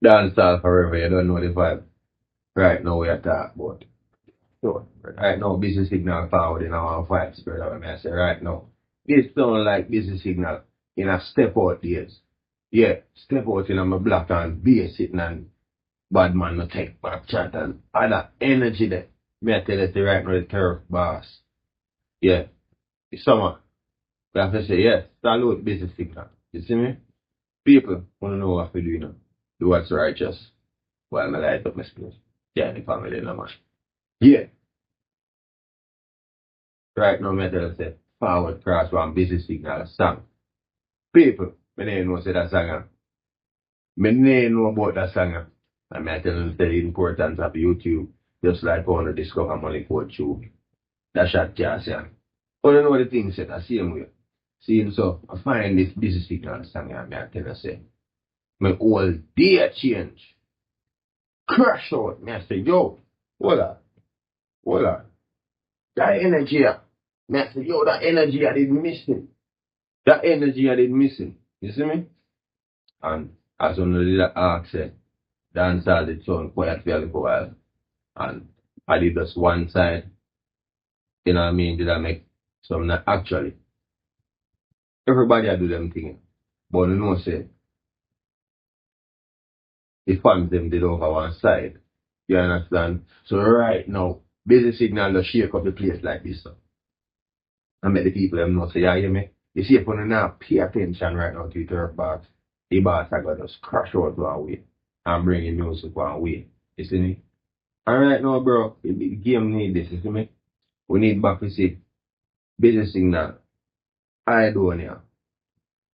Dancehall forever, you don't know the vibe. Right now we are talking about. So, right now, busy signal forward in our vibes, brother. When I say right now, this sound like busy signal in a step out days. Yeah, step out in my black and be sitting and bad man no take back chat and all that energy there. Me I tell you say right now the turf boss. Yeah, it's summer. We have to say, yes, salute busy signal. You see me? People wanna know what we do, you know. Do what's righteous while I light up my spirit. Yeah, the family no man. Yeah. Right now, me tell you say, forward cross one busy signal song. People, me didn't know say that song. Me didn't know about that song. And me tell you say the importance of YouTube, just like on the discover money for YouTube. That shot can't say. But you know the thing said, the same way. See, so I find this busy signal song and me I tell you say, my whole day change. Crash out. Me I say, yo, hold on. That energy, me I say, yo, that energy I did missing. That energy I did missing. You see me? And as one of the ask said, dancehall did sound quiet for a little while. And I did just one side. You know what I mean? Did I make some actually? Everybody I do them thing. But you know say the fans them did over one side. You understand? So right now, busy signal to shake up the place like this. So. And make the people them know say, yeah, you hear me? You see if you not pay attention right now to the turf box, the boss are gonna just crash out one way and bring in music one way. You see me? And right now, bro, the game need this, you see me? We need back to see busy signal, I don't know.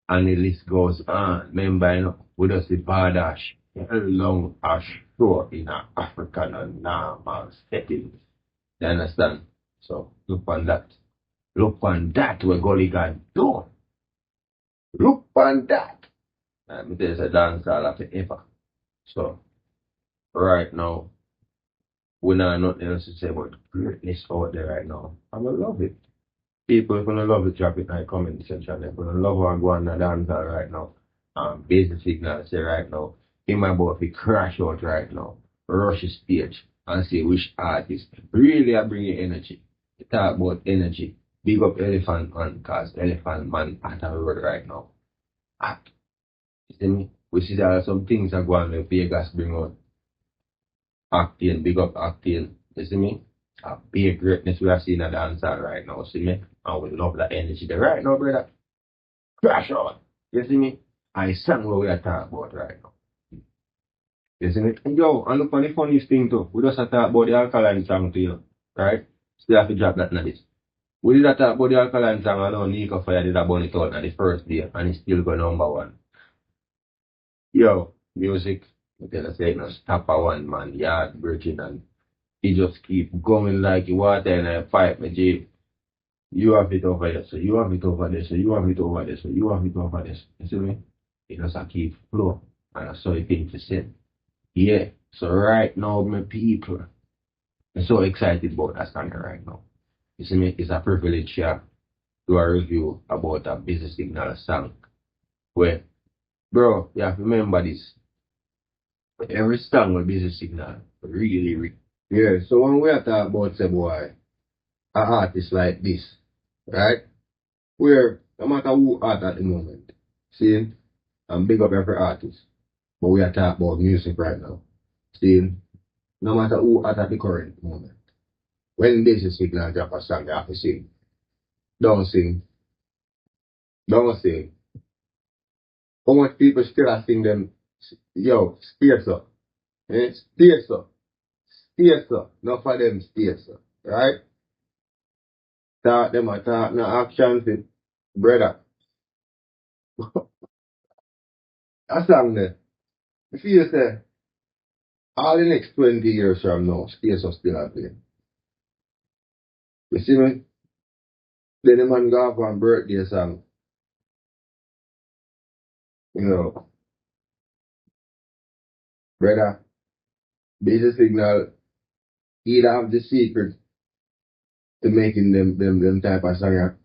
And the list goes on. Remember, you know, we just the Badash, long as short in an African and normal setting. You understand? So look on that. Look on that where Gully got done. Look on that. And there's a dance all of it ever. So right now, we not nothing else to say about greatness out there right now. I'm gonna love it. People gonna love it, drop it in the comment section. They're gonna love what I'm going to dance all right now. Basic signal say right now. In my boat, we crash out right now. Rush the stage and see which artist really are bringing energy. We talk about energy. Big up Elephant Man, cause Elephant Man at the road right now. Act. You see me? We see there are some things that go on when Vegas bring out. Acting, big up acting. You see me? A big greatness we are seeing a dancer right now, see me? And we love that energy there right now, brother. Crash out. You see me? I sang what we are talking about right now. You see me? And yo, and look on the funniest thing too. We just talk about the alkaline song to you. Right? Still have to drop that in this. We did talk about the alkaline song and now Nico Fire did a burn it out on the first day and it's still going #1. Yo, music, I tell us no stop a one man, yard virgin and he just keep going like water in a pipe, my G. You have it over there, so you have it over there, so you have it over there, so you have it over there. You see me? It just a keep flow. And that's so it thing to say. Yeah. So right now, my people, I'm so excited about that song right now. You see me? It's a privilege here to do a review about a busy signal song. Where, bro, you have to remember this. Every song with busy signal, really. Yeah, so when we are talking about say boy, an artist like this, right? Where no matter who art at the moment, see, I'm big up every artist, but we are talking about music right now. See, no matter who art at the current moment, when this is signal drop a song, you have to sing. Don't sing. Don't sing. How much people still are sing them? Yo, space up. Eh? Space up. Space up. Not for them space up. Right? Talk them a talk, no action fit. Brother. That song there. If you say, all the next 20 years from now, space up still a play. You see me? Then the man go off on birthday song. You know, brother, basic signal, either have the secret to making them type of song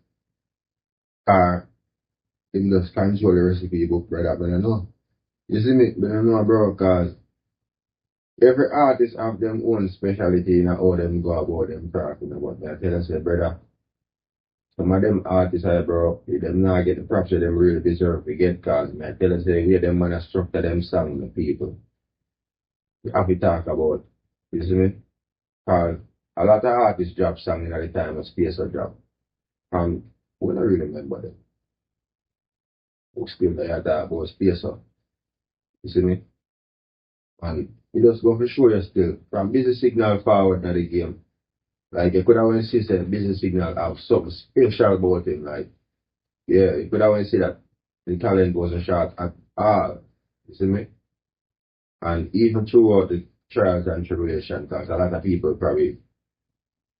or him just control the recipe book, brother, but I know. You see me? But I know, bro, cause every artist have them own specialty in how them go about them talking about that. I tell you, say, brother, some of them artists, bro, if them not get the props that them really deserve to get, cause man, I tell you, say, yeah, them man structure them song, the people. You have to talk about. You see me? Cause a lot of artists drop song in at the time of space or drop. And we don't really remember them. We still there talk about space up. You see me? And you just go for sure you still. From busy signal forward in the game. Like you could have went see say busy signal have something special about him. Like yeah, you could have went see that the talent wasn't shot at all. You see me? And even throughout the trials and tribulations, because a lot of people probably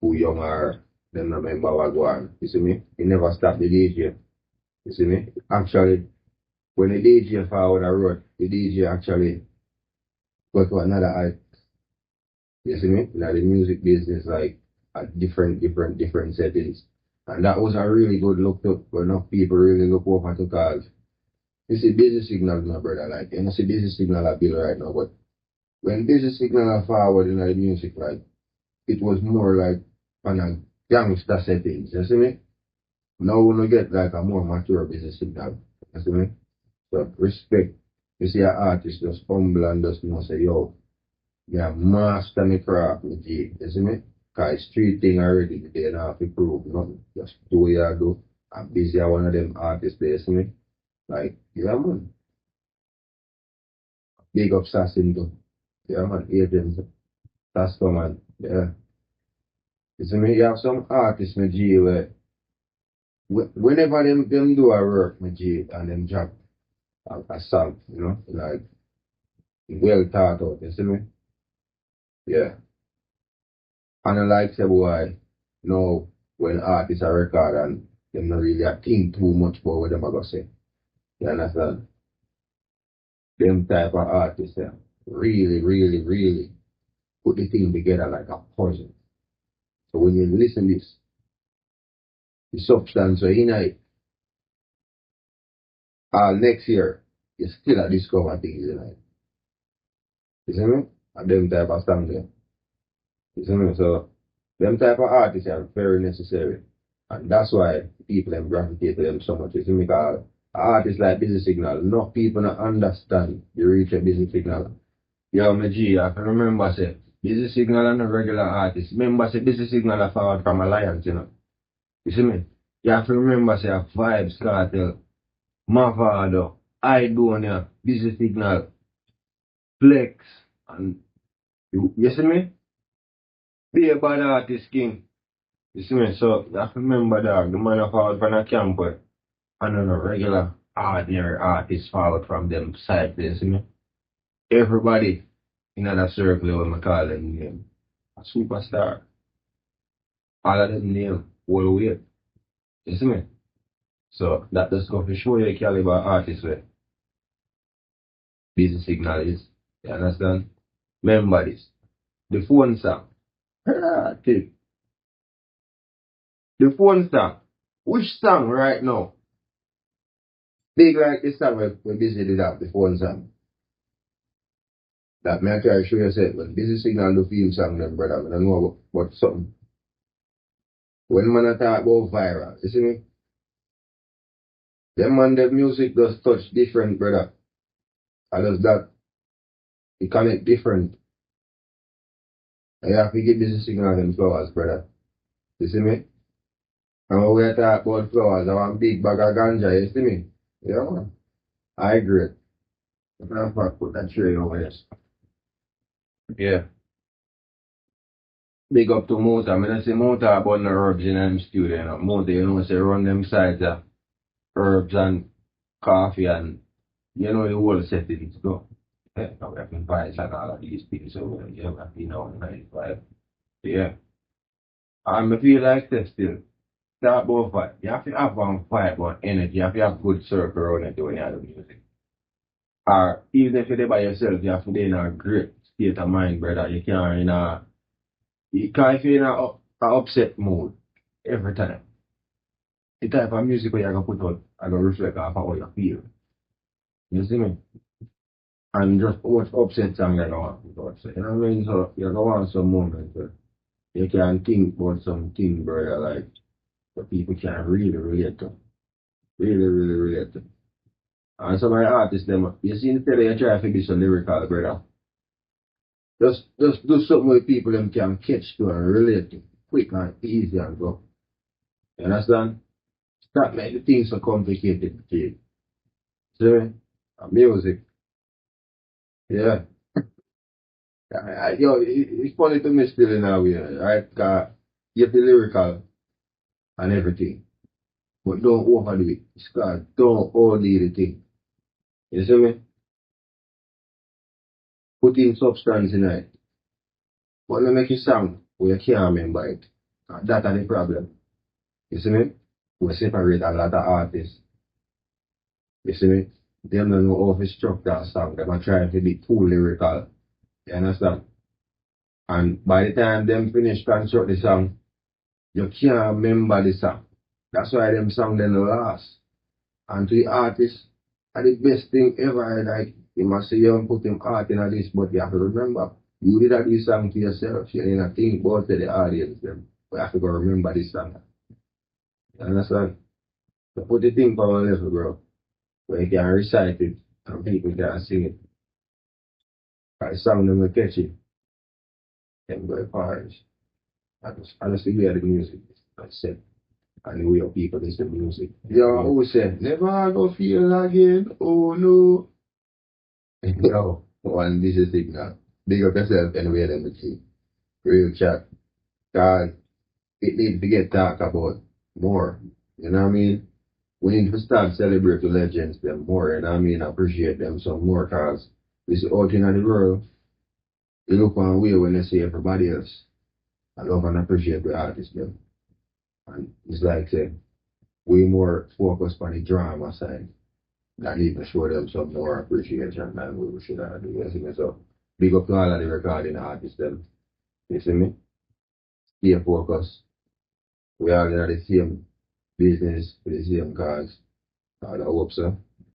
who young are them remember what go on. You see me? He never stopped the DJ. You see me? Actually, when the DJ forward the road, the DJ actually got to another height. You see me? Like the music business, like at different settings. And that was a really good look up, but enough people really look over to cause. You see, busy signal, my brother, like, you know, see, busy signal I build right now, but when busy signal are forward in the music, like, it was more like on a gangster settings, you see me? Now we get like a more mature busy signal, you see me? So, respect. You see, an artist just humble and just, you know, say, yo, yeah, master me craft, me G. You see me? Cause street thing already, they don't have to prove nothing. Just do what you do. I'm busy at one of them artists there, see me? Like, yeah man. Big up Sassin too. Yeah man, agents. That's the man. Yeah. You see me? You have some artists, me G, where whenever them do a work, me G, and them drop a song, you know? Like, well thought out, you see me? Yeah. And I like say boy, you know, when artists are record and them not really a think too much about what them are gonna say. You understand? Them type of artists really put the thing together like a puzzle. So when you listen this, the substance so in it, next year, you still a discover things in it. You see me? And them type of song there. You see me? So them type of artists are very necessary. And that's why people them gravitate to them so much. You see me? Because artists like Busy Signal, enough people not understand you reach a Busy Signal. Yo, my G, I can remember say, Busy Signal and a regular artist. Remember say Busy Signal are forward from Alliance, you know. You see me? You have to remember say a Vibes Cartel, Mavado, Idonia, Busy Signal, Flex, and you see me? Be a bad artist king. You see me? So you have to remember that the man of forward from a camper and then a regular ordinary artist forward from them side there, you see me? Everybody in that circle when I call them name. A superstar. All of them name all weight. You see me? So that just go to show you the caliber artist where Busy Signal is. You understand? Remember this. The phone song. Tip. The phone song. Which song right now? Big like this song when Busy did that, the phone song. That may I try to show you say when Busy Signal do film song them brother, I don't know about something. When man I talk about viral, you see me? Them man their music does touch different brother. And does that it connect different. And you have to give Busy Signal them flowers, brother. You see me? And when we talk about flowers, I want big bag of ganja, you see me? Yeah man. I agree. I'm gonna put that tray over there. Yeah. Big up to Mota. I mean, I say Mota about the herbs in them studio. You know. Mota, you know, say run them sides of herbs and coffee and, you know, the whole settings go. Yeah, now we have to buy and all of these things over here. We have to know, 95. Yeah. I feel like that still. Talk about fight. You have to have one fight about energy. You have to have good circle around it when you have the music. Or even if you're by yourself, you have to be in a great state of mind, brother. You can't in a you can't feel in a upset mood every time. The type of music where you're gonna put out, I gonna reflect off how you feel. You see me? And just how much upset song you don't want to upset. You know what I mean? So you don't want some moment where you can think about something bro you like that people can really relate to. Really, really relate to. And some of the artists them you see instead of you try to be so lyrical, brother. Just do something where people them can catch to and relate to. Quick and easy and go. You understand? Stop making things so complicated to you. See me? Music. Yeah. It's funny to me still in a way, right? Because you be lyrical and everything. But don't overdo it. It's called don't overdo the thing. You see me? Put in substance in it. But don't make it sound where you can't remember it. That's the problem. You see me? We separate a lot of artists. You see me? They don't know how to structure a song. They're trying to be too lyrical. You understand? And by the time them finish construct the song, you can't remember the song. That's why them song then last. And to the artist, are the best thing ever. Like, you must say you put him art in this, but you have to remember, you did that this song to yourself. You didn't think about the audience them. But you have to go remember this song. You understand? So put the thing for one level, bro. Where you can recite it and people can sing it. The song them will catch it. Them go far. I just hear the music. That's it. And the way of people listen to music. Yo, who said, never go feel again, oh no. Yo, one this is signal. Big up yourself anyway, let me see. Real chat. God, it needs to get talked about more. You know what I mean? We need to start celebrate the legends them more, you know what I mean? Appreciate them some more, cause this out in the world, you look one way when they see everybody else. I love and appreciate the artists them. And it's like say, way more focused on the drama side than even show them some more appreciation than we should have do. You see me? So big up to all of the recording artists them. You see me? Stay focused. We all in the same business with the same cause. I hope so.